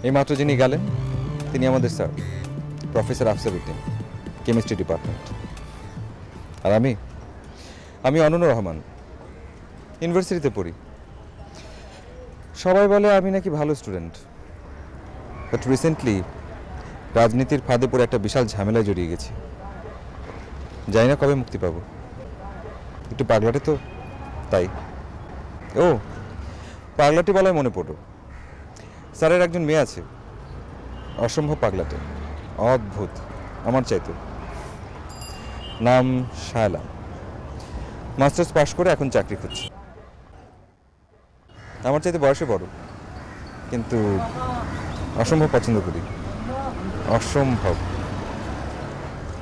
এই মাত্র যিনি গেলেন তিনি আমাদের sir professor Afsar Uddin, chemistry department. আর আমি অনন্য রহমান, ইউনিভার্সিটিতে পড়ি। সবাই বলে আমি নাকি ভালো স্টুডেন্ট, বাট রিসেন্টলি রাজনীতির ফাঁদে পড়ে একটা বিশাল ঝামেলায় জড়িয়ে গেছি। জানি না কবে মুক্তি পাবো। একটু পাগলাটে তো, তাই। ও, পাগলাটে বলায় মনে পড়ল, স্যারের একজন মেয়ে আছে, অসম্ভব পাগলাটে, অদ্ভুত, আমার চাইতে। নাম শায়লা, মাস্টার্স পাশ করে এখন চাকরি করছে। আমার চাইতে বয়সে বড়, কিন্তু অসম্ভব পছন্দ করি, অসম্ভব।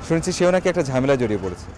শুনেছি সেও নাকি একটা ঝামেলায় জড়িয়ে পড়েছে।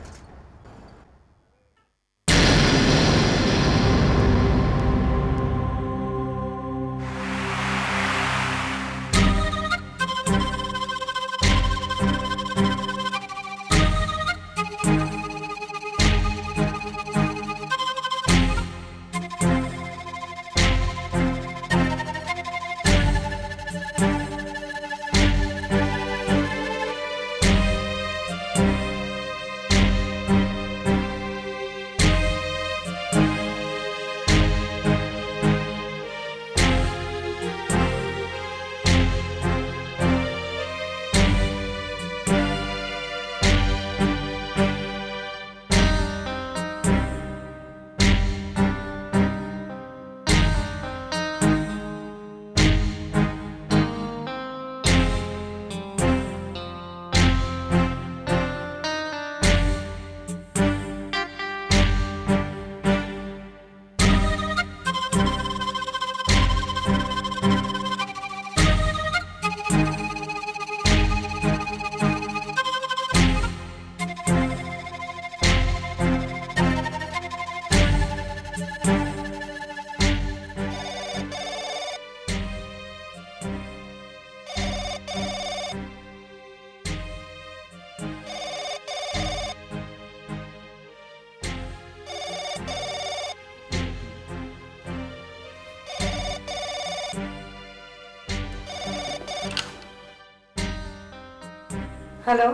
হ্যালো,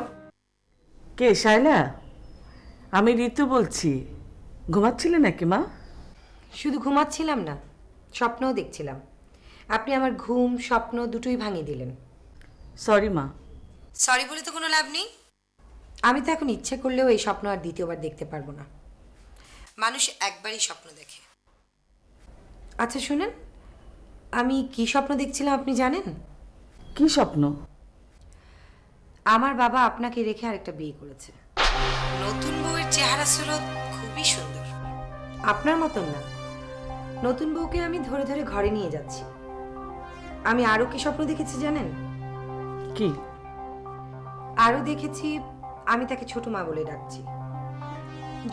কে শায়লা? আমি ঋতু বলছি। ঘুমাচ্ছিলে নাকি মা? শুধু ঘুমাচ্ছিলাম না, স্বপ্নও দেখছিলাম। আপনি আমার ঘুম স্বপ্ন দুটোই ভাঙিয়ে দিলেন। সরি মা। সরি বলে তো কোনো লাভ নেই। আমি তো এখন ইচ্ছে করলেও এই স্বপ্ন আর দ্বিতীয়বার দেখতে পারবো না। মানুষ একবারই স্বপ্ন দেখে। আচ্ছা শুনেন, আমি কি স্বপ্ন দেখছিলাম আপনি জানেন? কি স্বপ্ন? আমার বাবা আপনাকে রেখে আরেকটা বিয়ে করেছে। নতুন বউয়ের চেহারা সুরত খুবই সুন্দর, আপনার মতন না। নতুন বউকে আমি ধরে ধরে ঘরে নিয়ে যাচ্ছি। আমি আরো কি স্বপ্ন দেখেছি জানেন? কি? আরো দেখেছি আমি তাকে ছোট মা বলে ডাকছি।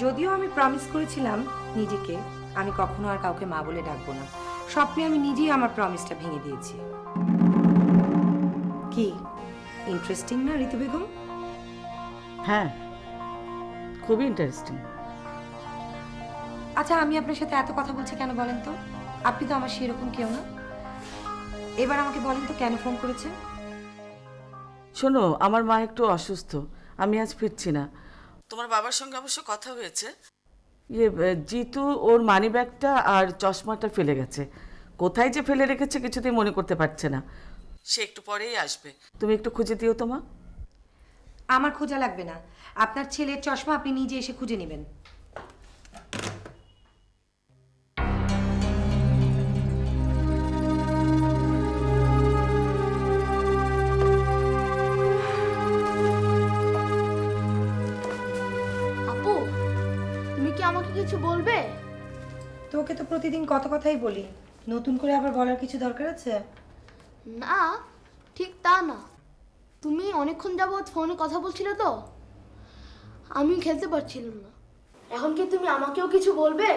যদিও আমি প্রমিস করেছিলাম নিজেকে আমি কখনো আর কাউকে মা বলে ডাকবো না। স্বপ্নে আমি নিজেই আমার প্রমিসটা ভেঙে দিয়েছি। কি ইন্টারেস্টিং না ঋতু বেগম? হ্যাঁ, খুবই ইন্টারেস্টিং। আচ্ছা, আমি আপনার সাথে এত কথা বলছি কেন বলেন তো? আপনি তো আমার সেরকম কেউ না। এবার আমাকে বলেন তো কেন ফোন করেছেন? শোনো, আমার মা একটু অসুস্থ, আমি আজ ফিরছি না। তোমার বাবার সঙ্গে অবশ্য কথা হয়েছে। জিতু ওর মানি ব্যাগটা আর চশমাটা ফেলে গেছে। কোথায় যে ফেলে রেখেছে কিছুতেই মনে করতে পারছে না। সে একটু পরেই আসবে, তুমি একটু খুঁজে দিও তো মা। আমার খোঁজা লাগবে না, আপনার ছেলের চশমা আপনি নিজে এসে খুঁজে নেবেন। আপু, তুমি কি আমাকে কিছু বলবে? তোকে তো প্রতিদিন কত কথাই বলি, নতুন করে আবার বলার কিছু দরকার আছে? না, ঠিক তা না। তুমি অনেকক্ষণ যাবৎ ফোনে কথা বলছিলে তো, আমি খেলতে পারছিলাম না। এখন কি তুমি আমাকেও কিছু বলবে?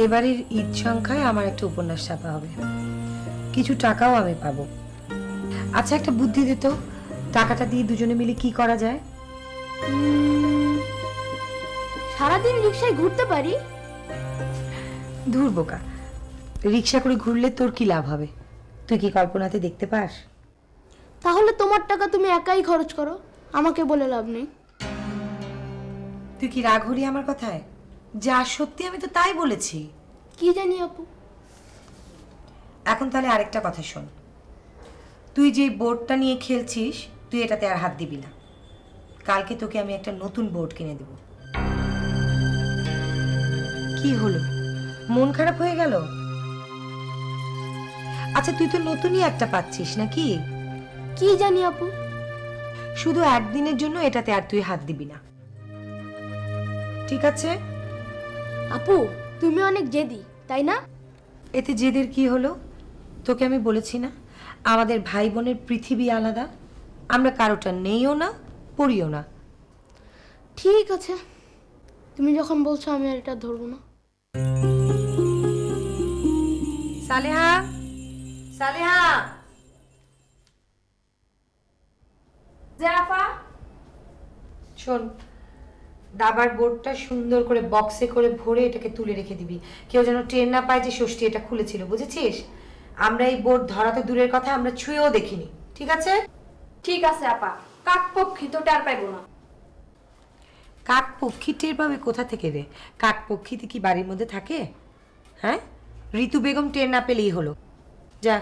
এবারের ঈদ সংখ্যায় আমার একটা উপন্যাস ছাপা হবে, কিছু টাকাও আমি পাবো। আচ্ছা, একটা বুদ্ধি দিত, টাকাটা দিয়ে দুজনে মিলে কি করা যায়? সারাদিন রিক্সায় ঘুরতে পারি। দূর বোকা, রিক্সা করে ঘুরলে তোর কি লাভ হবে? তুই কি কল্পনাতে দেখতে পাস? তাহলে তোমার টাকা তুমি একাই খরচ করো, আমাকে বলে লাভ নেই। তুই কি রাগ হলি আমার কথায়? যা সত্যি আমি তো তাই বলেছি। কি জানি আপু। এখন তাহলে আরেকটা কথা শোন, তুই যে বোর্ডটা নিয়ে খেলছিস তুই এটাতে আর হাত দিবি না। কালকে তোকে আমি একটা নতুন বোর্ড কিনে দেব। কি হলো, মন খারাপ হয়ে গেল? আচ্ছা তুই তো নতুনই একটা পাচ্ছিস নাকি? কি জানি আপু। শুধু একদিনের জন্য এটাতে আর তুই হাত দিবি না, ঠিক আছে? আপু তুমি অনেক জেদি, তাই না? এতে জেদের কি হলো? তোকে আমি বলেছি না আমাদের ভাই বোনের পৃথিবী আলাদা, আমরা কারোটা নেইও না পড়িও না। ঠিক আছে, তুমি যখন বলছো আমি আর এটা ধরবো না। সালেহা, সালেহা। জাফা, শোন, দাবার বোর্ডটা সুন্দর করে বক্সে করে ভরে এটাকে তুলে রেখে দিবি। কেউ যেন ট্রেন না পায় যে ষষ্ঠী এটা খুলেছিল, বুঝেছিস? আমরা এই বোর্ড ধরাতে দূরের কথা, আমরা ছুঁয়েও দেখিনি, ঠিক আছে? ঠিক আছে আপা, কাক পক্ষী তো টের পাইবো না। কাক পক্ষী টের পাবে কোথা থেকে রে? কাক পক্ষীতে কি বাড়ির মধ্যে থাকে? হ্যাঁ, ঋতু বেগম টের না পেলেই হলো। যা।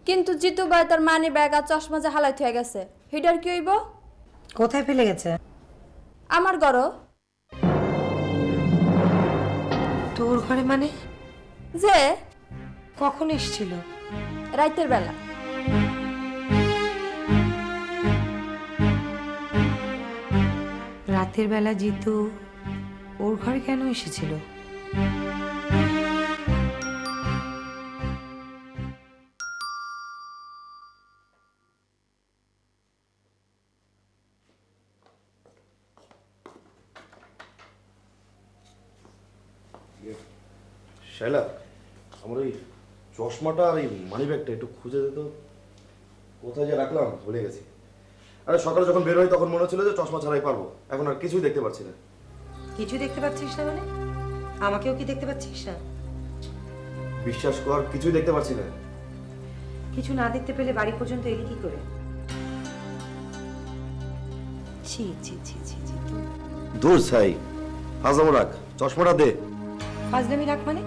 কিন্তু জিতু ভাই তার মানি ব্যাগ আর চশমা যে হালাই হয়ে গেছে, হিটার কি হইব? কোথায় ফেলে গেছে? আমার ঘরও। তোর ঘরে মানে? যে কখন এসেছিল? রাতের বেলা। রাতের বেলা জিতু ওর ঘরে কেন এসেছিল? শাইলা, আমার ওই চশমাটা আর এই মানি ব্যাগটা একটু খুঁজে দিত। কোথায় যে রাখলাম ভুলে গেছি। আরে সকালে যখন বের হই তখন মনে হচ্ছিল যে চশমা ছাড়াই পারবো, এখন আর কিছুই দেখতে পাচ্ছি না। কিছু দেখতে পাচ্ছিস না মানে? আমাকেও কি দেখতে পাচ্ছিস না? বিশ্বাস কর, কিছুই দেখতে পাচ্ছি না। কিছু না দেখতে পেলে বাড়ি পর্যন্ত এলি কি করে? ছি ছি ছি ছি ছি। দূর ছাই, ফাজলামো রাখ, চশমাটা দে। ফাজলামি রাখ মানে?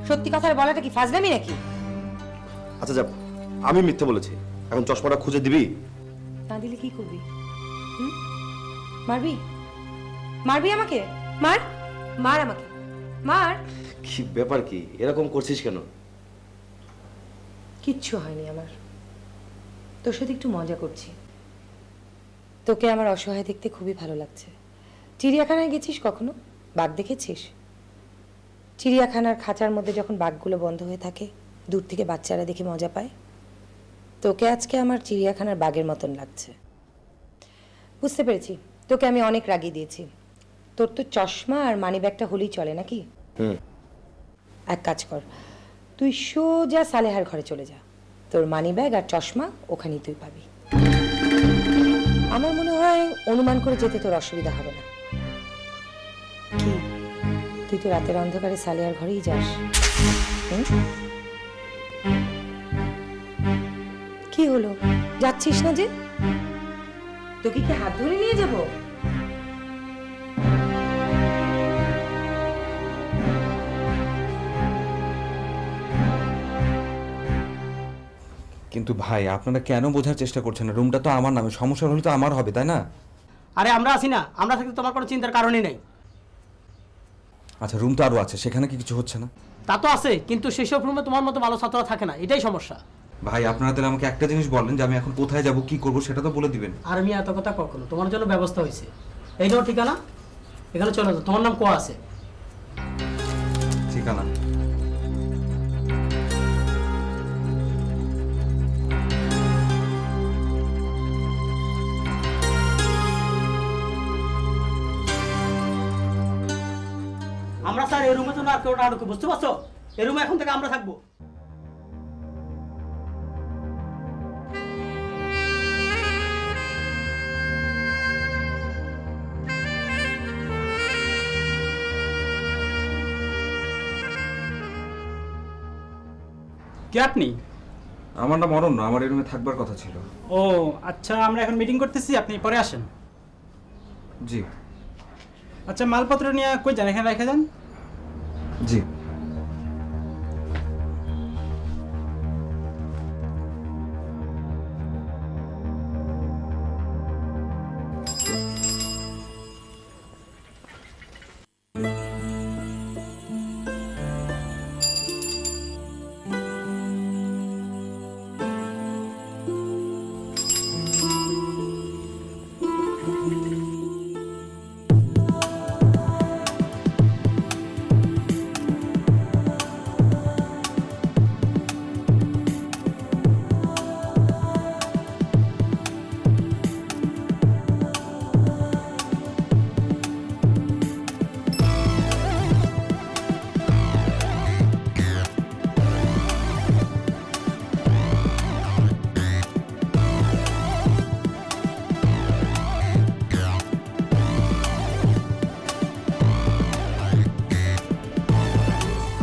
সত্যি কথা বলাটা কি ফাজলামি নাকি? আচ্ছা যাক, আমি মিথ্যে বলেছি, এখন চশমাটা খুঁজে দিবি? না দিলে কি করবি? মারবি? মারবি আমাকে? মার, মার আমাকে, মার। কি ব্যাপার, কি এরকম করছিস কেন? কিচ্ছু হয়নি আমার, তোর সাথে একটু মজা করছি। তোকে আমার অসহায় দেখতে খুবই ভালো লাগছে। চিড়িয়াখানায় গেছিস কখনো? বাঘ দেখেছিস? চিড়িয়াখানার খাঁচার মধ্যে যখন বাঘগুলো বন্ধ হয়ে থাকে, দূর থেকে বাচ্চারা দেখে মজা পায়। তোকে আজকে আমার চিড়িয়াখানার বাঘের মতন লাগছে। বুঝতে পেরেছি, তোকে আমি অনেক রাগিয়ে দিয়েছি। তোর তো চশমা আর মানি ব্যাগটা হলেই চলে নাকি? এক কাজ কর, তুই সোজা সালেহার ঘরে চলে যা। তোর মানি ব্যাগ আর চশমা ওখানেই তুই পাবি। আমার মনে হয় অনুমান করে যেতে তোর অসুবিধা হবে না। কি, তুই তো রাতের অন্ধকারে সালেহার ঘরেই যাস? কি হলো, যাচ্ছিস না যে? তোকে কি হাত ধরে নিয়ে যাব? কিন্তু ভাই আপনারা কেন বোঝার চেষ্টা করছেন না? রুমটা তো আমার নামে, সমস্যা হলে তো আমার হবে, তাই না? আরে আমরা আছি না, আমরা থাকতে তোমার কোনো চিন্তার কারণই নেই। আচ্ছা রুম তো আরও আছে, সেখানে কি কিছু হচ্ছে না? তা তো আছে, কিন্তু সেসব রুমে তোমার মতো ভালো ছাত্ররা থাকে না, এটাই সমস্যা। ভাই আপনারা তাহলে আমাকে একটা জিনিস বলেন যে আমি এখন কোথায় যাব, কি করব, সেটা তো বলে দিবেন। আর আমি এত কথা কখনো, তোমার জন্য ব্যবস্থা হয়েছে। এই নাও ঠিকানা, এখানে চলে যাও। তোমার নাম কোয়া আছে? ঠিকানা? আমরা স্যার এই রুমে তো না কেউ না ঢুকে, বুঝতে পারছো? এই রুমে এখন থেকে আমরা থাকবো। কে আপনি? আমার নাম অরণ্য, আমার এই রুমে থাকবার কথা ছিল। ও আচ্ছা, আমরা এখন মিটিং করতেছি, আপনি পরে আসেন। জি। আচ্ছা, মালপত্র নিয়ে কই যান? এখানে রেখে যান। জি।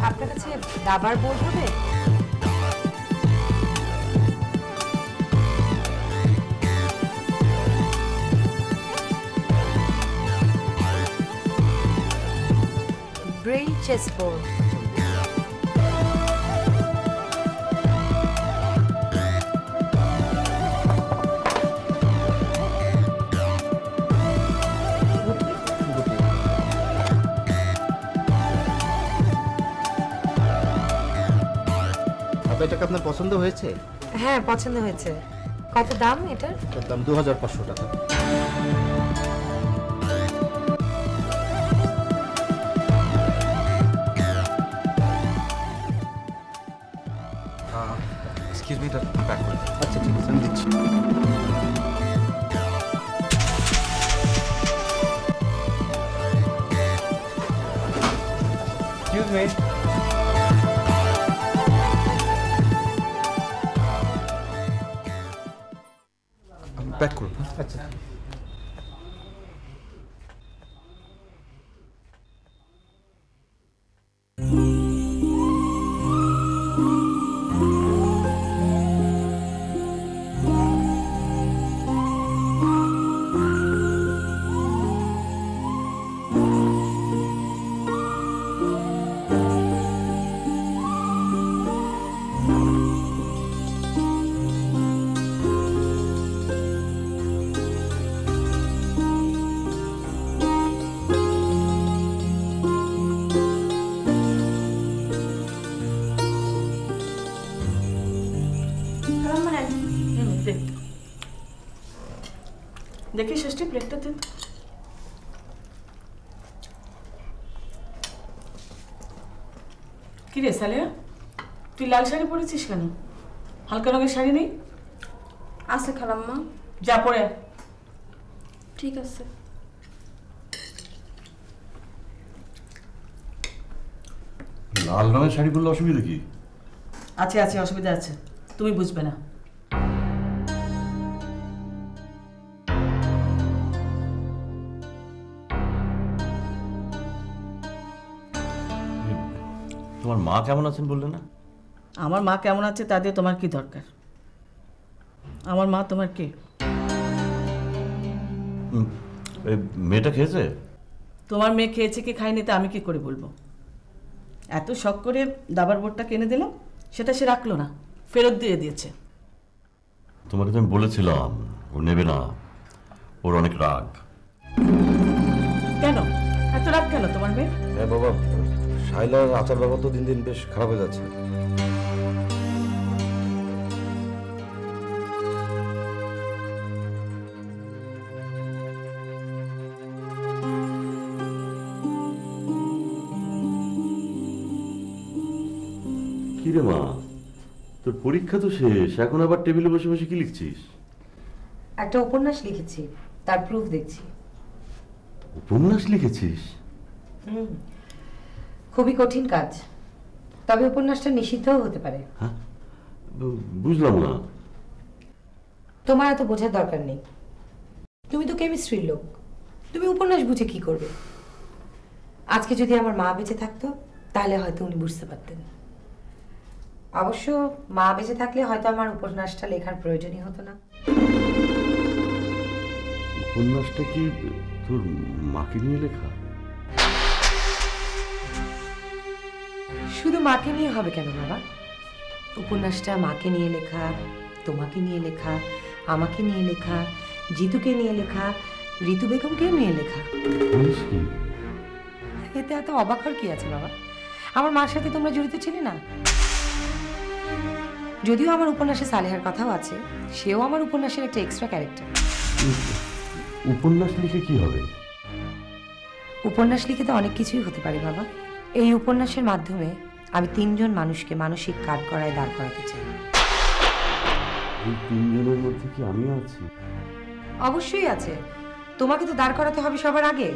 আপনার কাছে দাবার বোর্ড হবে? Braille chess board. এটাকে আপনার পছন্দ হয়েছে? হ্যাঁ, পছন্দ হয়েছে। কত দাম এটার? এটার দাম 2500 টাকা। এক্সকিউজ মি, এটা প্যাক করে দিন। আচ্ছা ঠিক আছে, আমি দিচ্ছি। Excuse me. প্যাক করুন। আচ্ছা। দেখি ষষ্ঠী প্লেটটা দিন। কি রে সালেয়া, তুই লাল শাড়ি পরেছিস কেন? হালকা রঙের শাড়ি নেই? আছে খালাম্মা। যা পরে। ঠিক আছে। লাল রঙের শাড়ি পরলে অসুবিধা কি? আছে আছে, অসুবিধা আছে, তুমি বুঝবে না। তোমার মা কেমন আছেন বললে না? আমার মা কেমন আছে তা দিয়ে তোমার কি দরকার? আমার মা তোমার কে? এই মেয়েটা খেয়েছে? তোমার মেয়ে খেয়েছে কি খায়নি তা আমি কি করে বলবো? এত শখ করে দাবার বোর্ডটা কিনে দিলাম, সেটা সে রাখলো না, ফেরত দিয়ে দিয়েছে। তোমাকে তো আমি বলেছিলাম ও নেবে না, ওর অনেক রাগ। কেন এত রাগ কেন তোমার মেয়ে? হ্যাঁ বাবা, শাইলার আচার ব্যবহার তো দিন দিন বেশ খারাপ হয়ে যাচ্ছে। কিরে মা, তোর পরীক্ষা তো শেষ, এখন আবার টেবিলে বসে বসে কি লিখছিস? একটা উপন্যাস লিখেছি, তার প্রুফ দেখছি। উপন্যাস লিখেছিস? খুবই কঠিন কাজ, তবে উপন্যাসটা নিষিদ্ধও হতে পারে। হ্যাঁ, বুঝলাম না। তোমার এত বোঝার দরকার নেই, তুমি তো কেমিস্ট্রির লোক, তুমি উপন্যাস বুঝে কি করবে? আজকে যদি আমার মা বেঁচে থাকতো তাহলে হয়তো উনি বুঝতে পারতেন। অবশ্য মা বেঁচে থাকলে হয়তো আমার উপন্যাসটা লেখার প্রয়োজনই হতো না। উপন্যাসটা কি তোর মাকে নিয়ে লেখা? শুধু মাকে নিয়ে হবে কেন বাবা? উপন্যাসটা মাকে নিয়ে লেখা, তোমাকে নিয়ে লেখা, আমাকে নিয়ে লেখা, জিতুকে নিয়ে লেখা, ঋতু বেগমকেও নিয়ে লেখা। এতে এত অবাক হওয়ার কি আছে বাবা? আমার মার সাথে তোমরা জড়িত ছিলে না? যদিও আমার উপন্যাসে সালেহার কথাও আছে, সেও আমার উপন্যাসের একটা এক্সট্রা ক্যারেক্টার। উপন্যাস লিখে কি হবে? উপন্যাস লিখে তো অনেক কিছুই হতে পারে বাবা। এই উপন্যাসের মাধ্যমে আমি 3 জন মানুষকে মানসিক কাঠগড়ায় দাঁড় করাতে চাই। এই 3 জনের মধ্যে কি আমিও আছি? অবশ্যই আছে, তোমাকে তো দাঁড় করাতে হবে সবার আগে।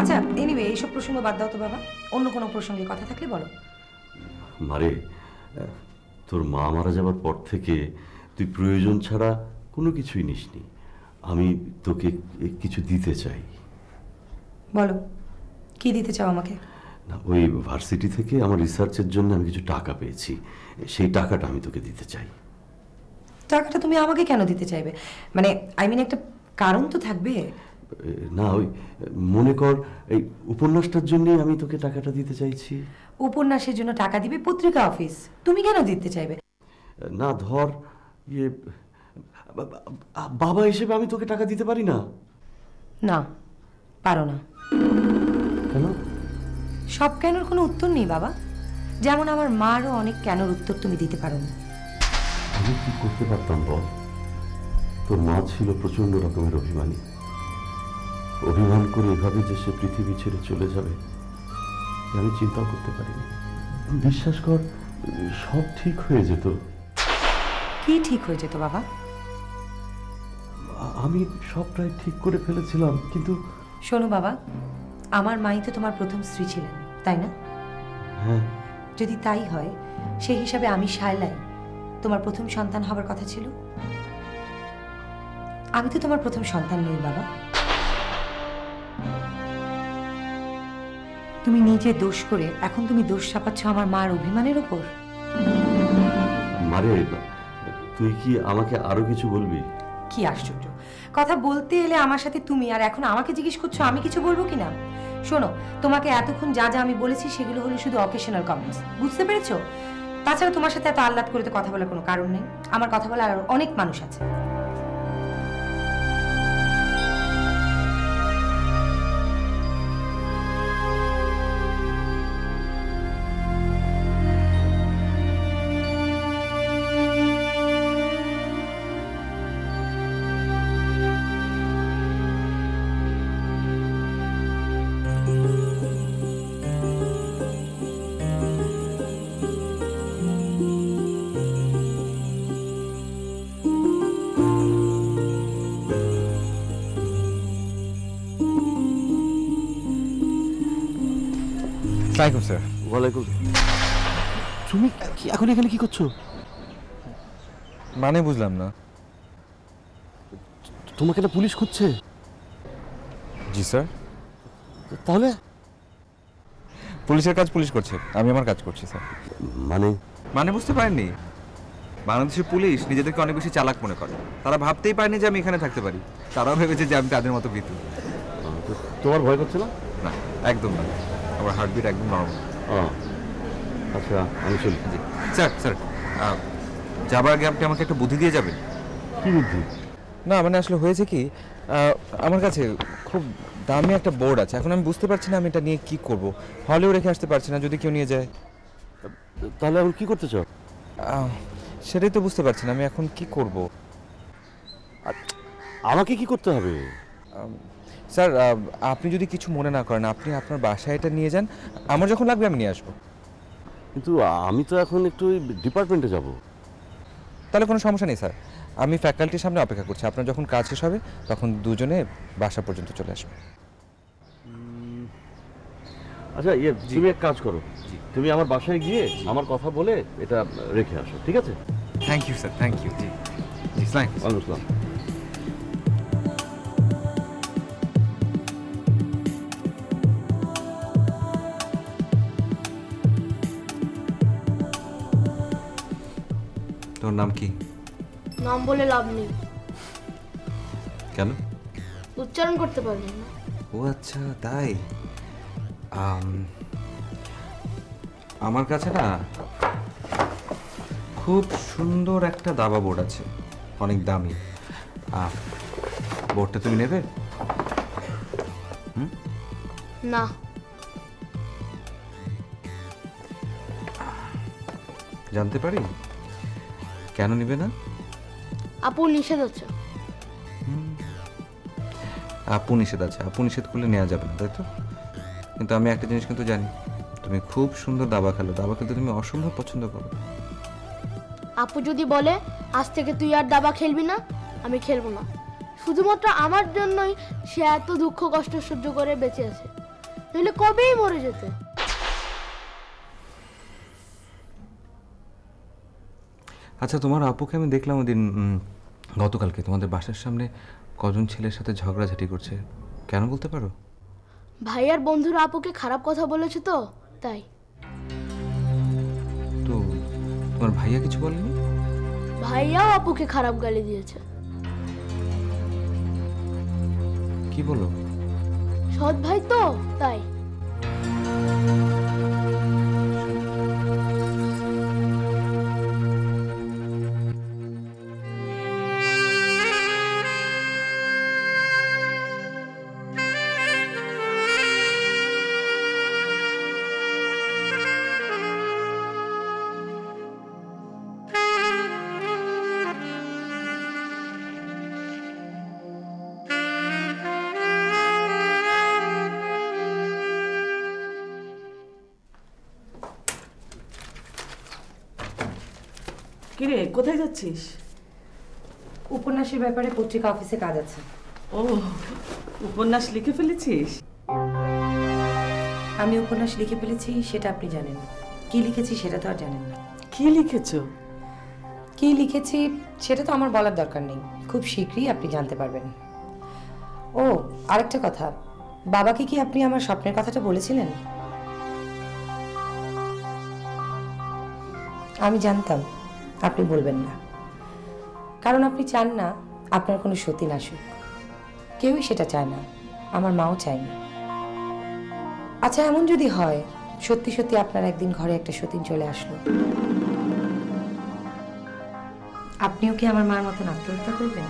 আচ্ছা এনিওয়ে, এইসব প্রসঙ্গ বাদ দাও তো বাবা, অন্য কোনো প্রসঙ্গে কথা থাকলে বলো। মারে, তোর মা মারা যাবার পর থেকে তুই প্রয়োজন ছাড়া কোনো কিছুই নিসনি। আমি তোকে কিছু দিতে চাই। বলো, কি দিতে চাও আমাকে? না, ওই ভার্সিটি থেকে আমার রিসার্চের জন্য আমি কিছু টাকা পেয়েছি, সেই টাকাটা আমি তোকে দিতে চাই। টাকাটা তুমি আমাকে কেন দিতে চাইবে? মানে আই মিন একটা কারণ তো থাকবে। না, ওই মনে কর এই উপন্যাসটার জন্যই আমি তোকে টাকাটা দিতে চাইছি। উপন্যাসের জন্য টাকা দিবে পত্রিকা অফিস, তুমি কেন দিতে চাইবে? না, ধর ইয়ে বাবা হিসেবে আমি তোকে টাকা দিতে পারি না। না, পারো না। কেন? সব কেনর কোনো উত্তর নেই বাবা। যেমন আমার মারও অনেক কেনর উত্তর তুমি দিতে পারো না। আমি কি করতে পারতাম বল? তোর মা ছিল প্রচন্ড রকমের অভিমানী। অভিমান করে এভাবে যে সে পৃথিবী ছেড়ে চলে যাবে আমি চিন্তাও করতে পারিনি। বিশ্বাস কর, সব ঠিক হয়ে যেত। কি ঠিক হয়ে যেত বাবা? আমি সব প্রায় ঠিক করে ফেলেছিলাম, কিন্তু শোনো বাবা, আমার মাই তো তোমার প্রথম স্ত্রী ছিলেন, তাই না? হ্যাঁ। যদি তাই হয়, সেই হিসাবে আমি শায়লাই তোমার প্রথম সন্তান হবার কথা ছিল। আমি তো তোমার প্রথম সন্তান নই বাবা। তুমি নিজে দোষ করে এখন তুমি দোষ চাপাচ্ছ আমার মার অভিমানের ওপর। মারে, তুই কি আমাকে আরো কিছু বলবি? কি আশ্চর্য কথা, বলতে এলে আমার সাথে তুমি, আর এখন আমাকে জিজ্ঞেস করছো আমি কিছু বলবো কিনা। শোনো, তোমাকে এতক্ষণ যা যা আমি বলেছি সেগুলো হলো শুধু অকেশনাল কমেন্টস, বুঝতে পেরেছো? তাছাড়া তোমার সাথে এত আহ্লাদ করে তো কথা বলার কোনো কারণ নেই। আমার কথা বলার আর অনেক মানুষ আছে। আসসালামু আলাইকুম স্যার। ওয়ালাইকুম। তুমি এখন এখানে কি করছো? মানে বুঝলাম না। তোমাকে না পুলিশ খুঁজছে? জি স্যার। তাহলে পুলিশের কাজ পুলিশ করছে, আমি আমার কাজ করছি স্যার। মানে বুঝতে পারেননি? বাংলাদেশের পুলিশ নিজেদেরকে অনেক বেশি চালাক মনে করে। তারা ভাবতেই পারেনি যে আমি এখানে থাকতে পারি। তারাও ভেবেছে যে আমি তাদের মতো ভীতু। তোমার ভয় করছে না? না, একদম না। আমার হার্টবিট একদম নরমাল। আচ্ছা, আমি চলি। জি স্যার। স্যার, যাবার আগে আপনি আমাকে একটা বুদ্ধি দিয়ে যাবেন। কি বুদ্ধি? না মানে আসলে হয়েছে কি, আমার কাছে খুব দামি একটা বোর্ড আছে। এখন আমি বুঝতে পারছি না আমি এটা নিয়ে কি করব। হলেও রেখে আসতে পারছি না, যদি কেউ নিয়ে যায়। তাহলে এখন কি করতে চাও? সেটাই তো বুঝতে পারছি না আমি এখন কি করব। আমাকে কি করতে হবে? স্যার, আপনি যদি কিছু মনে না করেন, আপনি আপনার বাসায় এটা নিয়ে যান। আমার যখন লাগবে আমি নিয়ে আসবো। কিন্তু আমি তো এখন একটু ডিপার্টমেন্টে যাব। তাহলে কোনো সমস্যা নেই স্যার, আমি ফ্যাকাল্টির সামনে অপেক্ষা করছি। আপনার যখন কাজ শেষ হবে তখন দুজনে বাসা পর্যন্ত চলে আসবে। আচ্ছা, তুমি এক কাজ করো, তুমি আমার বাসায় গিয়ে আমার কথা বলে এটা রেখে আসো, ঠিক আছে? Thank you sir, thank you. জি জি, আসসালাম। তোর নাম কি? নাম বলে লাভ নেই, কেন? উচ্চারণ করতে পারবেন না। ও আচ্ছা, তাই। আমার কাছে না খুব সুন্দর একটা দাবা বোর্ড আছে, অনেক দামি। বোর্ডটা তুমি নেবে? না। জানতে পারি কেন নিবে না? আপু নিষেধ আছে। আপু নিষেধ আছে, আপু নিষেধ করলে নেওয়া যাবে না, তাই তো? কিন্তু আমি একটা জিনিস কিন্তু জানি, তুমি খুব সুন্দর দাবা খেলো, দাবা খেলতে তুমি অসম্ভব পছন্দ করো। আপু যদি বলে আজ থেকে তুই আর দাবা খেলবি না, আমি খেলবো না। শুধুমাত্র আমার জন্যই সে এত দুঃখ কষ্ট সহ্য করে বেঁচে আছে, নইলে কবেই মরে যেত। আচ্ছা, তোমার আপুকে আমি দেখলাম ওদিন, গতকালকে তোমাদের বাসার সামনে কজন ছেলের সাথে ঝগড়াঝাটি করছে, কেন বলতে পারো? ভাইয়ার বন্ধুরা আপুকে খারাপ কথা বলেছে তো, তাই। তো তোমার ভাইয়া কিছু বলেনি? ভাইয়াও আপুকে খারাপ গালি দিয়েছে। কি বলো? সৎ ভাই তো, তাই। কিরে, কোথায় যাচ্ছিস? উপন্যাসের ব্যাপারে পত্রিকা অফিসে কাজ আছে। ও, উপন্যাস লিখে ফেলেছিস? আমি উপন্যাস লিখে ফেলেছি সেটা আপনি জানেন, কি লিখেছি সেটা তো আর জানেন না। কি লিখেছো? কি লিখেছি সেটা তো আমার বলার দরকার নেই, খুব শীঘ্রই আপনি জানতে পারবেন। ও আরেকটা কথা, বাবাকে কি আপনি আমার স্বপ্নের কথাটা বলেছিলেন? আমি জানতাম আপনি বলবেন না, কারণ আপনি চান না আপনার কোনো সতীন আসুক। কেউই সেটা চায় না, আমার মাও চায় না। আচ্ছা, এমন যদি হয় সত্যি সত্যি আপনার একদিন ঘরে একটা সতীন চলে আসলো, আপনিও কি আমার মার মতন আত্মহত্যা করবেন?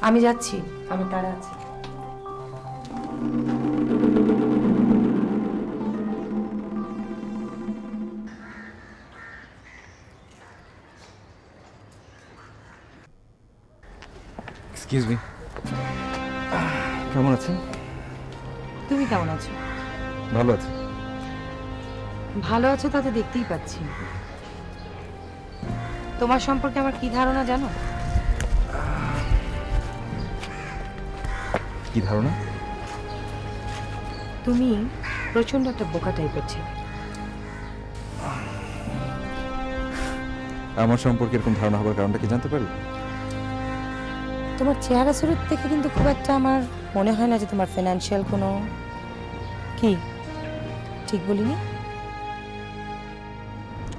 আমি যাচ্ছি, আমার তাড়া আছে। এক্সকিউজ মি, কেমন আছেন? তুমি কেমন আছো? ভালো আছি। ভালো আছো তা তো দেখতেই পাচ্ছি। তোমার সম্পর্কে আমার কি ধারণা জানো? কি ধারণা? তুমি প্রচন্ড একটা বোকা টাইপের ছেলে। আমার সম্পর্কে এরকম ধারণা হবার কারণটা কি জানতে পারি? তোমার চেহারা সুরত থেকে কিন্তু খুব একটা আমার মনে হয় না যে তোমার ফিনান্সিয়াল কোনো, কি ঠিক বলিনি?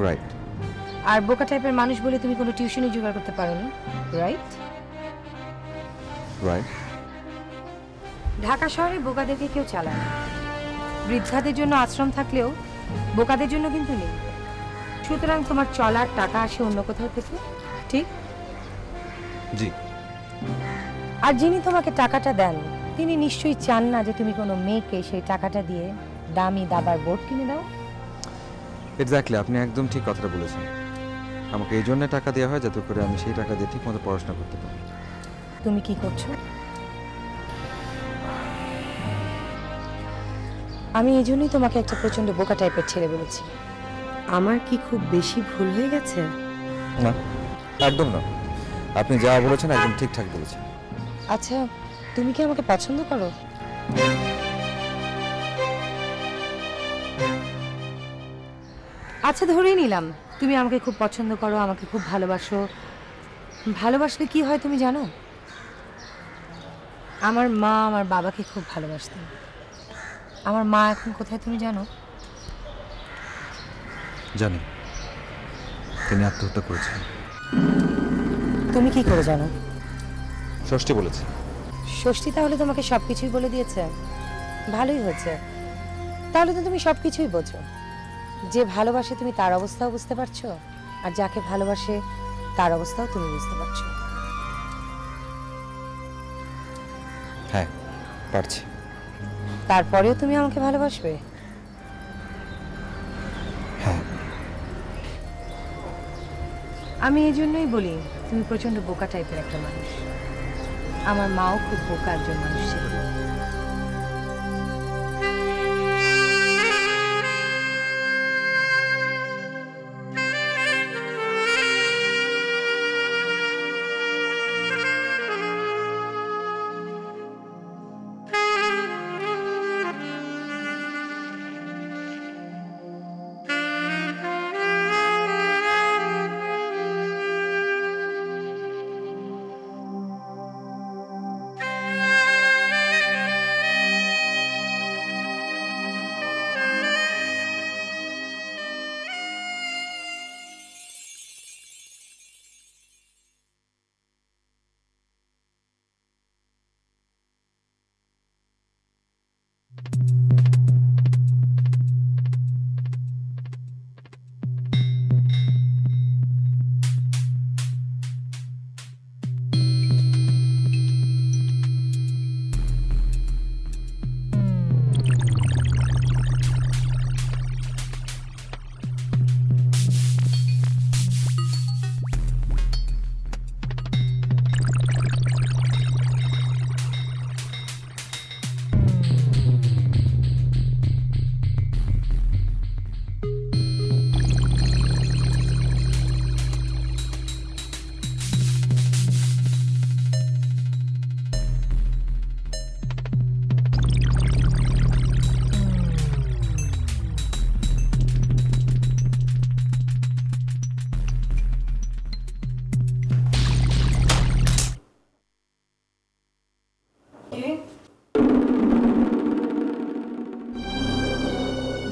রাইট। আর বোকা টাইপের মানুষ বলে তুমি কোনো টিউশনই জোগাড় করতে পারোনি, রাইট? রাইট। ঢাকা শহরে বোকাদেরকে কেউ চালায় না। বৃদ্ধাদের জন্য আশ্রম থাকলেও বোকাদের জন্য কিন্তু নেই। সুতরাং তোমার চলার টাকা আসে অন্য কোথাও থেকে, ঠিক? জি। আর যিনি তোমাকে টাকাটা দেন তিনি নিশ্চয়ই চান না যে তুমি কোনো মেয়েকে সেই টাকাটা দিয়ে দামি দাবার বোর্ড কিনে দাও। এক্স্যাক্টলি, আপনি একদম ঠিক কথাটা বলেছেন। আমাকে এই জন্য টাকা দেওয়া হয় যাতে করে আমি সেই টাকা দিয়ে ঠিক মতো পড়াশোনা করতে পারি। তুমি কি করছো? আমি এই জন্যই তোমাকে একটা প্রচন্ড বোকা টাইপের ছেলে বলেছি। আমার কি খুব বেশি ভুল হয়ে গেছে? না, একদম না। আপনি যা বলেছেন একদম ঠিকঠাক বলেছেন। আচ্ছা, তুমি কি আমাকে পছন্দ করো? আচ্ছা, ধরেই নিলাম তুমি আমাকে খুব পছন্দ করো, আমাকে খুব ভালোবাসো। ভালোবাসলে কি হয় তুমি জানো? আমার মা আমার বাবাকে খুব ভালোবাসতেন। আমার মা এখন কোথায় তুমি জানো? জানি। তিনি আত্মহত্যা করেছেন। তুমি কি করে জানো? ষষ্ঠী বলেছে। ষষ্ঠী তাহলে তোমাকে সবকিছুই বলে দিয়েছে? ভালোই হয়েছে, তাহলে তো তুমি সবকিছুই বোঝো। যে ভালোবাসে তুমি তার অবস্থাও বুঝতে পারছো, আর যাকে ভালোবাসে তার অবস্থাও তুমি বুঝতে পারছো। হ্যাঁ পারছি। তারপরেও তুমি আমাকে ভালোবাসবে? হ্যাঁ। আমি এই জন্যই বলি তুমি প্রচন্ড বোকা টাইপের একটা মানুষ। আমার মাও খুব বোকা একজন মানুষ ছিল।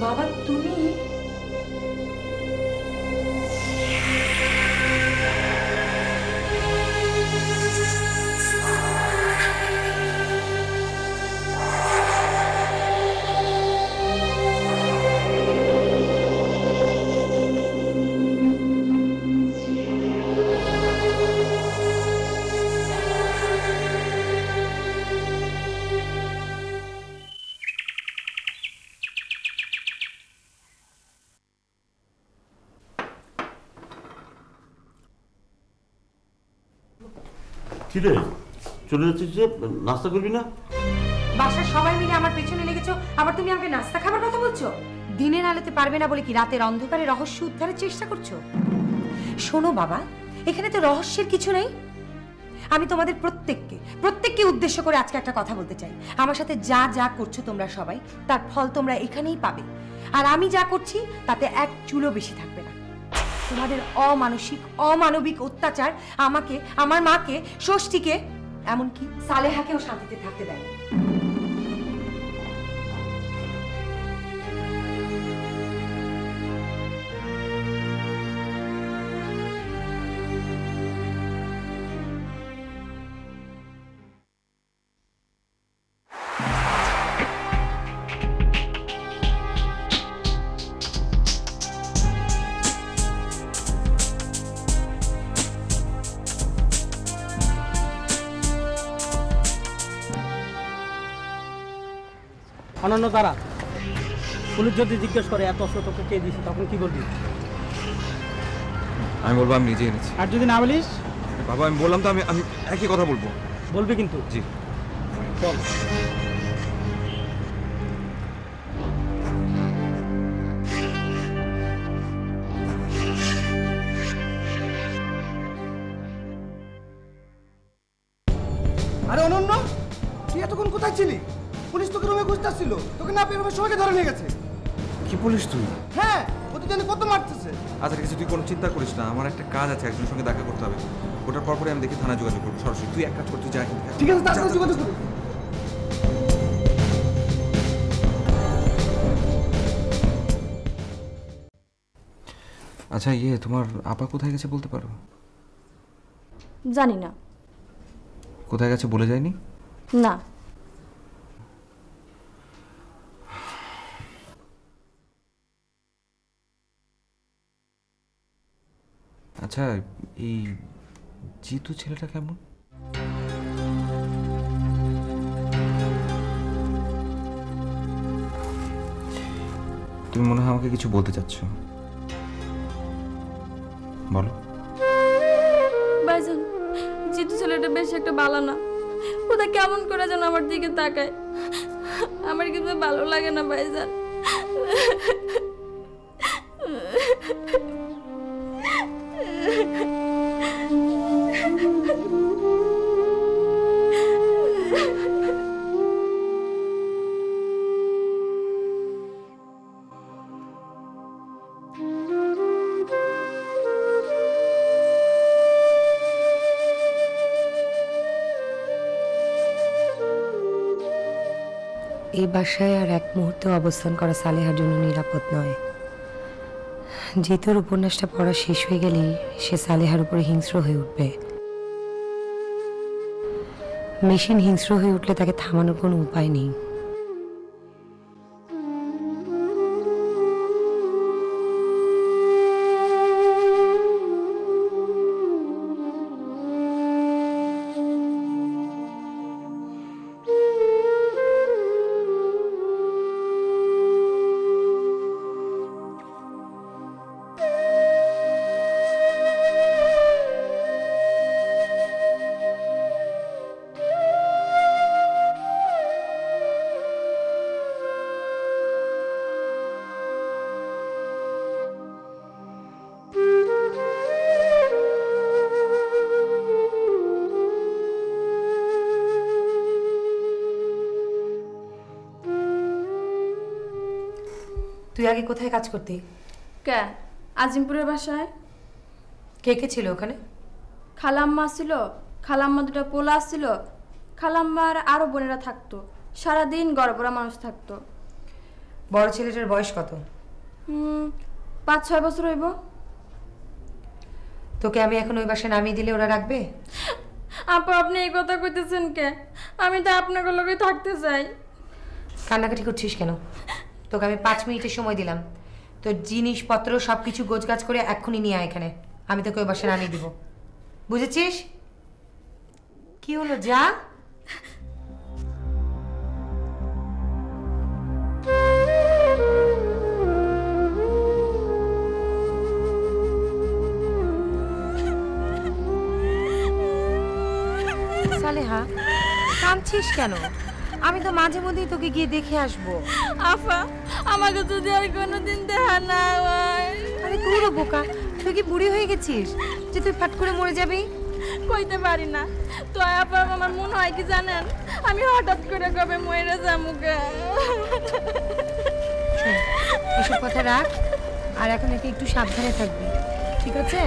বাবা তুমি? কি রে চলে যাচ্ছিস যে? নাস্তা করবি না? বাসার সবাই মিলে আমার পেছনে লেগেছো, আবার তুমি আমাকে নাস্তা খাবার কথা বলছো? দিনের আলোতে পারবে না বলে কি রাতের অন্ধকারে রহস্য উদ্ধারের চেষ্টা করছো? শোনো বাবা, এখানে তো রহস্যের কিছু নেই। আমি তোমাদের প্রত্যেককে উদ্দেশ্য করে আজকে একটা কথা বলতে চাই। আমার সাথে যা যা করছো তোমরা সবাই, তার ফল তোমরা এখানেই পাবে। আর আমি যা করছি তাতে এক চুলও বেশি থাকবে না। তোমাদের অমানবিক অত্যাচার আমাকে, আমার মাকে, ষষ্ঠীকে, এমনকি সালেহাকেও শান্তিতে থাকতে দেয়। অনন্য তারা, পুলিশ যদি জিজ্ঞেস করে এত অস্ত্র তোকে কে দিয়েছে, তখন কি বলবি? আমি বলবো আমি নিজে এনেছি। আর যদি না বলিস? বাবা আমি বললাম তো, আমি একই কথা বলবো। বলবি কিন্তু? জি। চল। আরে অনন্য, তুই এতক্ষণ কোথায় ছিলি? পুলিশ তোকে রুমে খুঁজতে আসছিল, তোকে না পেয়ে রুমে সবাইকে ধরে নিয়ে গেছে। কি বলিস তুই? হ্যাঁ, ও তো জানি কত মারতেছে। আচ্ছা ঠিক আছে, তুই কোনো চিন্তা করিস না, আমার একটা কাজ আছে, একজনের সঙ্গে দেখা করতে হবে। ওটার পরপরে আমি দেখি থানায় যোগাযোগ করবো সরাসরি। তুই এক কাজ কর, তুই যা এখান থেকে। ঠিক আছে, তার সাথে যোগাযোগ করবো। আচ্ছা তোমার আপা কোথায় গেছে বলতে পারো? জানি না। কোথায় গেছে বলে যায়নি? না। আচ্ছা, এই জিতু ছেলেটা কেমন? তুমি মনে হয় আমাকে কিছু বলতে চাচ্ছ, বলো। ভাইজান, জিতু ছেলেটা বেশ একটা ভালো না। ওটা কেমন করে যেন আমার দিকে তাকায়, আমার কিন্তু ভালো লাগে না ভাইজান। এই বাসায় আর এক মুহূর্ত অবস্থান করা সালেহার জন্য নিরাপদ নয়। জিতুর উপন্যাসটা পড়া শেষ হয়ে গেলেই সে সালেহার উপরে হিংস্র হয়ে উঠবে। মেশিন হিংস্র হয়ে উঠলে তাকে থামানোর কোনো উপায় নেই। তুই আগে কোথায় কাজ করতি? কে? আজিমপুরের বাসায়। কে কে ছিল ওখানে? খালাম্মা ছিল, খালাম্মা দুটো পোলা ছিল, খালাম্মার আরো বোনেরা থাকতো। সারাদিন গড়বড়া মানুষ থাকতো। বড় ছেলেটার বয়স কত? 5-6 বছর হইব। তোকে আমি এখন ওই বাসায় নামিয়ে দিলে ওরা রাখবে? আপা, আপনি এই কথা কইতেছেন কে? আমি তো আপনাকে লগে থাকতে চাই। কান্নাকাটি করছিস কেন? তোকে আমি 5 মিনিটের সময় দিলাম। তোর জিনিসপত্র সবকিছু গোছগাছ করে এক্ষুনি নিয়ে আয় এখানে। আমি তোকে ওই বাসায় নামিয়ে দিব, বুঝেছিস? কি হলো, যা। সালেহা, কাঁদছিস কেন? আমি তো মাঝে মধ্যেই তোকে গিয়ে দেখে আসবো। আফা, আমাকে যদি আর কোনোদিন দেখা না হয়। আরে তুই বোকা, তুই কি বুড়ি হয়ে গেছিস যে তুই ফাট করে মরে যাবি? কইতে পারি না তো আপা। আমার মনে হয় কি জানেন, আমি হঠাৎ করে কবে মরে যাবো। এসব কথা রাখ, আর এখন একে একটু সাবধানে থাকবি, ঠিক আছে?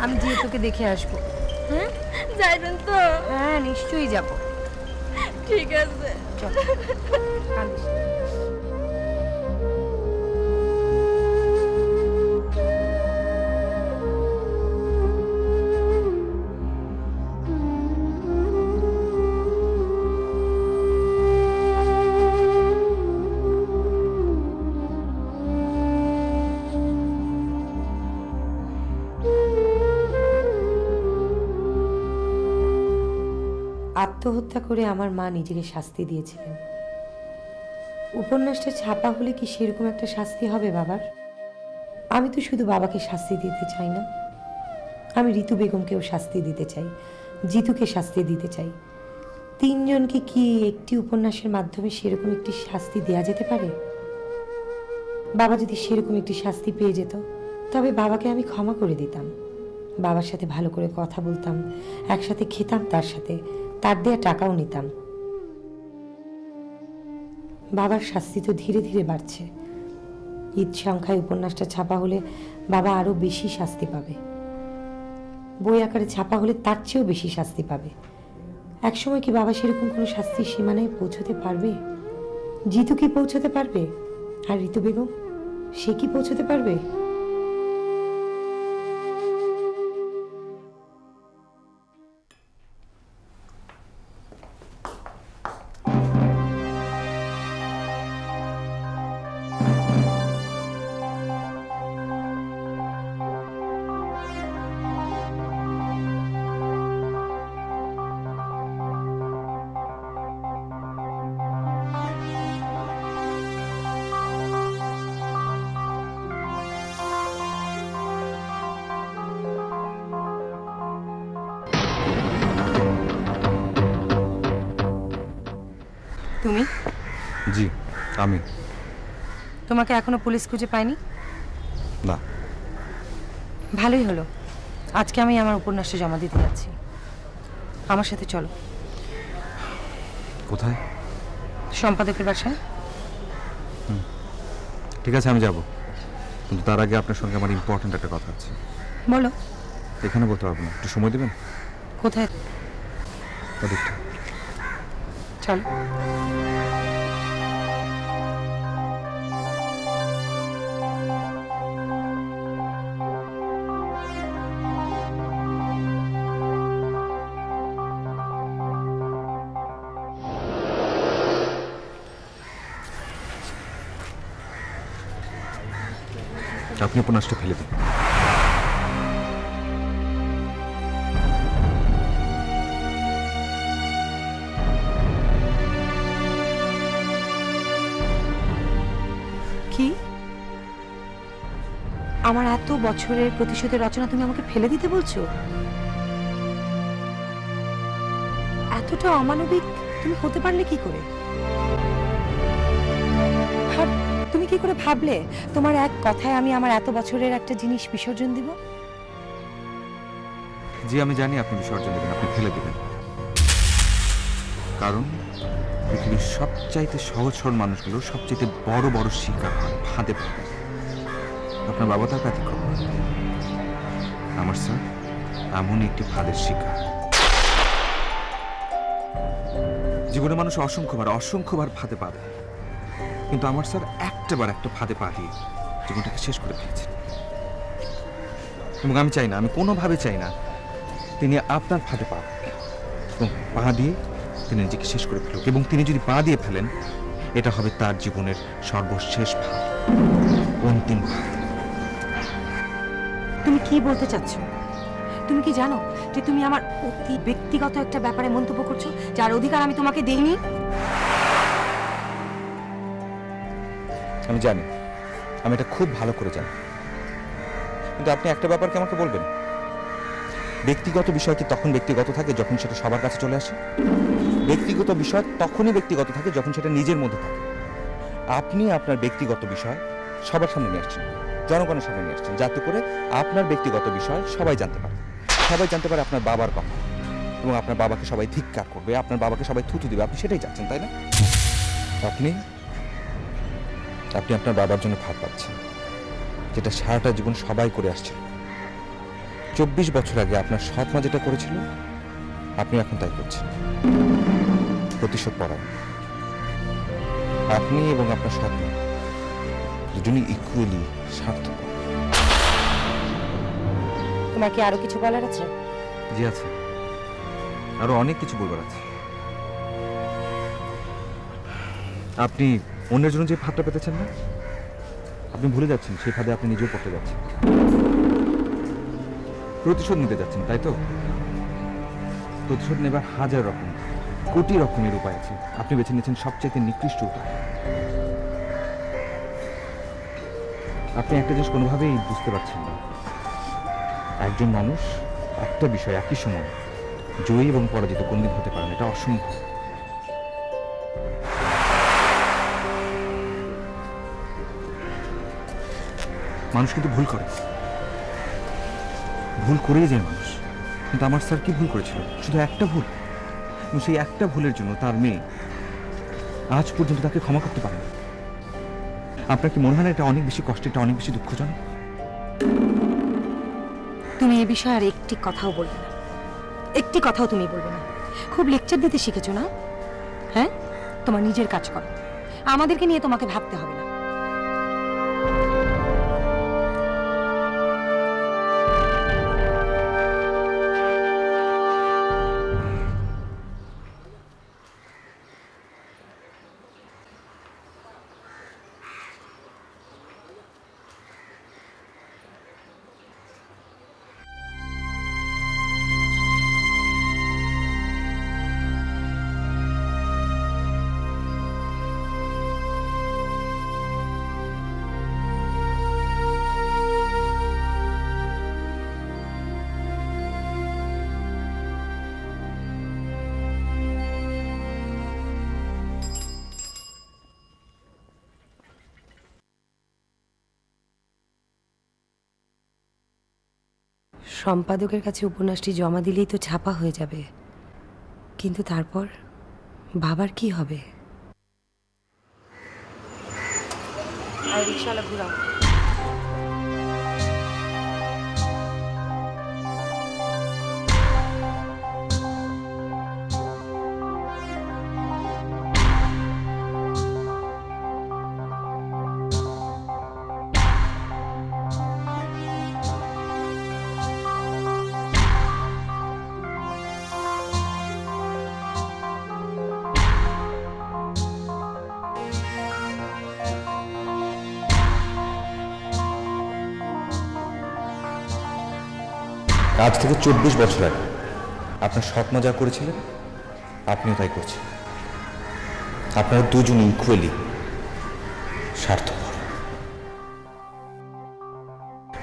আমি গিয়ে তোকে দেখে আসবো। হ্যাঁ, যাইবেন তো? হ্যাঁ, নিশ্চয়ই যাবো। ঠিক আছে, চল। কাঁদিস। আত্মহত্যা করে আমার মা নিজেকে শাস্তি দিয়েছিলেন। উপন্যাসটা ছাপা হলে কি সেরকম একটা শাস্তি হবে বাবার? আমি তো শুধু বাবাকে শাস্তি দিতে চাই না, আমি ঋতু বেগমকেও শাস্তি দিতে চাই, জিতুকে শাস্তি দিতে চাই। 3 জনকে কি একটি উপন্যাসের মাধ্যমে সেরকম একটি শাস্তি দেয়া যেতে পারে? বাবা যদি সেরকম একটি শাস্তি পেয়ে যেত, তবে বাবাকে আমি ক্ষমা করে দিতাম। বাবার সাথে ভালো করে কথা বলতাম, একসাথে খেতাম, তার সাথে তার দেয়া টাকাও নিতাম। বাবার শাস্তি তো ধীরে ধীরে বাড়ছে। ঈদ সংখ্যায় উপন্যাসটা ছাপা হলে বাবা আরো বেশি শাস্তি পাবে। বই আকারে ছাপা হলে তার চেয়েও বেশি শাস্তি পাবে। একসময় কি বাবা সেরকম কোনো শাস্তির সীমানায় পৌঁছতে পারবে? জিতু কি পৌঁছতে পারবে? আর ঋতু বেগম, সে কি পৌঁছতে পারবে? আমি। তোমাকে এখনো পুলিশ খুঁজে পায়নি? না। ভালোই হলো, আজকে আমি আমার উপন্যাসটা জমা দিতে যাচ্ছি। আমার সাথে চলো। কোথায়? সম্পাদকের বাসায়। ঠিক আছে, আমি যাব, কিন্তু তার আগে আপনার সঙ্গে আমার ইম্পর্ট্যান্ট একটা কথা আছে। বলো। এখানে বলতে পারবো না, একটু সময় দেবেন? কোথায়? ওদিকটা। চলো। আপনি উপন্যাসটা ফেলে দিন। কি? আমার এত বছরের প্রতিশোধের রচনা তুমি আমাকে ফেলে দিতে বলছো? এতটা অমানবিক তুমি হতে পারলে কি করে? আর তুমি কি করে ভাবলে তোমার এক কথায় আমি আমার এত বছরের একটা জিনিস বিসর্জন দিব? জি, আমি জানি আপনি বিসর্জন দেবেন, আপনি ফেলে দেবেন, কারণ পৃথিবীর সবচাইতে সহজ সরল মানুষগুলো সবচাইতে বড় বড় শিকার হয় ফাঁদে পড়ে। আপনার বাবা তার ব্যতিক্রম। আমার স্যার এমন একটি ফাঁদের শিকার। জীবনে মানুষ অসংখ্যবার ফাঁদে পা দেয়, কিন্তু আমার স্যার একটা ফাঁদে পা দিয়ে জীবনটাকে শেষ করে ফেলেছেন। এবং আমি চাই না, আমি কোনোভাবে চাই না তিনি আপনার ফাঁদে পা এবং পা দিয়ে তিনি নিজেকে শেষ করে ফেলুক। এবং তিনি যদি পা দিয়ে ফেলেন, এটা হবে তার জীবনের সর্বশেষ ফাঁদ, অন্তিম ফাঁদ। তুমি কি বলতে চাচ্ছ? তুমি কি জানো যে তুমি আমার অতি ব্যক্তিগত একটা ব্যাপারে মন্তব্য করছো, যার অধিকার আমি তোমাকে দেইনি? আমি জানি, আমি এটা খুব ভালো করে জানি, কিন্তু আপনি একটা ব্যাপারকে আমাকে বলবেন, ব্যক্তিগত বিষয় কি তখন ব্যক্তিগত থাকে যখন সেটা সবার কাছে চলে আসে? ব্যক্তিগত বিষয় তখনই ব্যক্তিগত থাকে যখন সেটা নিজের মধ্যে থাকে। আপনি আপনার ব্যক্তিগত বিষয় সবার সামনে নিয়ে আসছেন, জনগণের সামনে নিয়ে আসছেন, যাতে করে আপনার ব্যক্তিগত বিষয় সবাই জানতে পারে। সবাই জানতে পারে আপনার বাবার কথা, এবং আপনার বাবাকে সবাই ধিক্কার করবে, আপনার বাবাকে সবাই থুতু দিবে। আপনি সেটাই চাচ্ছেন, তাই না? আপনি আপনার বাবার জন্য ফাঁদ পাচ্ছেন, যেটা সারাটা জীবন সবাই করে আসছে। 24 বছর আগে আপনার সৎ মা যেটা করেছিল, আপনি এখন তাই করছেন, প্রতিশোধ পরায়ণ। আপনি এবং আপনার সৎ মা দুজনই ইকুয়ালি স্বার্থপর। তোমার কি আরো কিছু বলার আছে? জি আছে, আরো অনেক কিছু বলবার আছে। আপনি অন্যের জন্য যে ফাঁদটা পেতেছেন না, আপনি ভুলে যাচ্ছেন সেই ফাঁদে আপনি নিজেও পড়তে যাচ্ছেন। প্রতিশোধ নিতে যাচ্ছেন, তাই তো? প্রতিশোধ নেবার হাজার রকম, কোটি রকমের উপায় আছে। আপনি বেছে নিয়েছেন সবচেয়ে নিকৃষ্ট উপায়। আপনি একটা জিনিস কোনোভাবেই বুঝতে পারছেন না, একজন মানুষ একটা বিষয় একই সময় জয়ী এবং পরাজিত কোনদিন হতে পারে না, এটা অসম্ভব। মানুষ কিন্তু ভুল করে, ভুল করেই যায় মানুষ। কিন্তু আমার স্যার কি ভুল করেছিল? শুধু একটা ভুল, এবং সেই একটা ভুলের জন্য তার মেয়ে আজ পর্যন্ত তাকে ক্ষমা করতে পারে না। আপনার কি মনে হয় না এটা অনেক বেশি কষ্ট, এটা অনেক বেশি দুঃখজনক? তুমি এ বিষয়ে আর একটি কথাও বলবে না, একটি কথাও তুমি বলবে না। খুব লেকচার দিতে শিখেছো না? হ্যাঁ, তোমার নিজের কাজ করো, আমাদেরকে নিয়ে তোমাকে ভাবতে হবে না। সম্পাদকের কাছে উপন্যাসটি জমা দিলেই তো ছাপা হয়ে যাবে, কিন্তু তারপর বাবার কি হবে? আর রিকশাওয়ালা ঘুরাও। আজ থেকে 24 বছর আগে আপনার স্বপ্ন যা করেছিলেন আপনিও তাই করছেন। আপনারা দুজন ইকুয়ালি স্বার্থপর।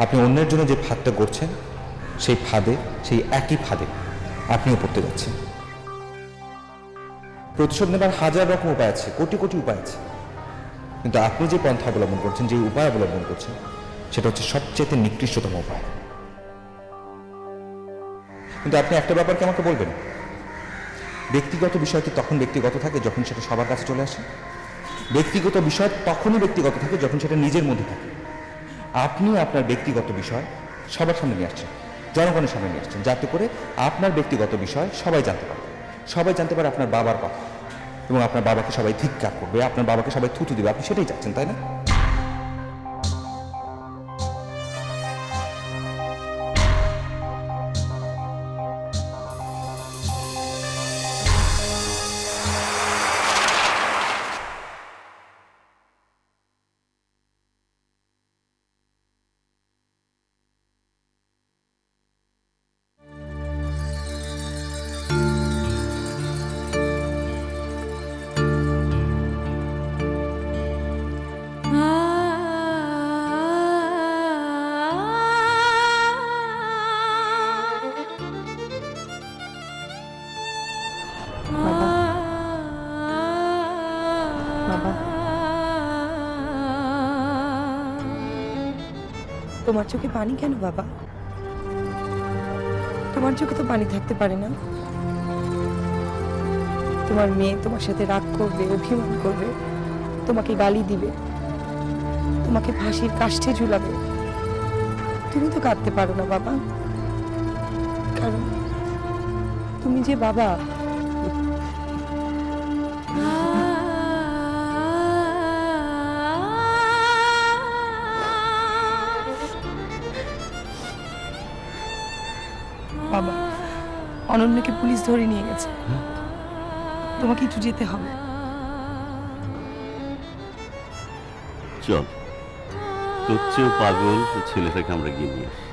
আপনি অন্যের জন্য যে ফাঁদটা করছেন সেই একই ফাঁদে আপনিও পড়তে যাচ্ছেন। প্রতিশোধ নেবার হাজার রকম উপায় আছে, কোটি কোটি উপায় আছে, কিন্তু আপনি যে পন্থা অবলম্বন করছেন, যে উপায় অবলম্বন করছেন, সেটা হচ্ছে সবচেয়ে নিকৃষ্টতম উপায়। কিন্তু আপনি একটা ব্যাপারকে আমাকে বলবেন, ব্যক্তিগত বিষয় কি তখন ব্যক্তিগত থাকে যখন সেটা সবার কাছে চলে আসে? ব্যক্তিগত বিষয় তখনই ব্যক্তিগত থাকে যখন সেটা নিজের মধ্যে থাকে। আপনি আপনার ব্যক্তিগত বিষয় সবার সামনে নিয়ে আসছেন, জনগণের সামনে নিয়ে আসছেন, যাতে করে আপনার ব্যক্তিগত বিষয় সবাই জানতে পারে। সবাই জানতে পারে আপনার বাবার কথা, এবং আপনার বাবাকে সবাই ধিক্কার করবে, আপনার বাবাকে সবাই থুতু দিবে। আপনি সেটাই চাচ্ছেন, তাই না? তোমার চোখে পানি কেন বাবা? তোমার চোখে তো পানি থাকতে পারে না। তোমার মেয়ে তোমার সাথে রাগ করবে, অভিমান করবে, তোমাকে গালি দিবে, তোমাকে ফাঁসির কাষ্ঠে ঝুলাবে। তুমি তো কাঁদতে পারো না বাবা, কারণ তুমি যে বাবা। বাবা, অনন্যকে পুলিশ ধরে নিয়ে গেছে, তোমাকে একটু যেতে হবে। চল, তোর চেয়েও পাগল ছেলেটাকে আমরা গিয়ে নিয়ে আসি।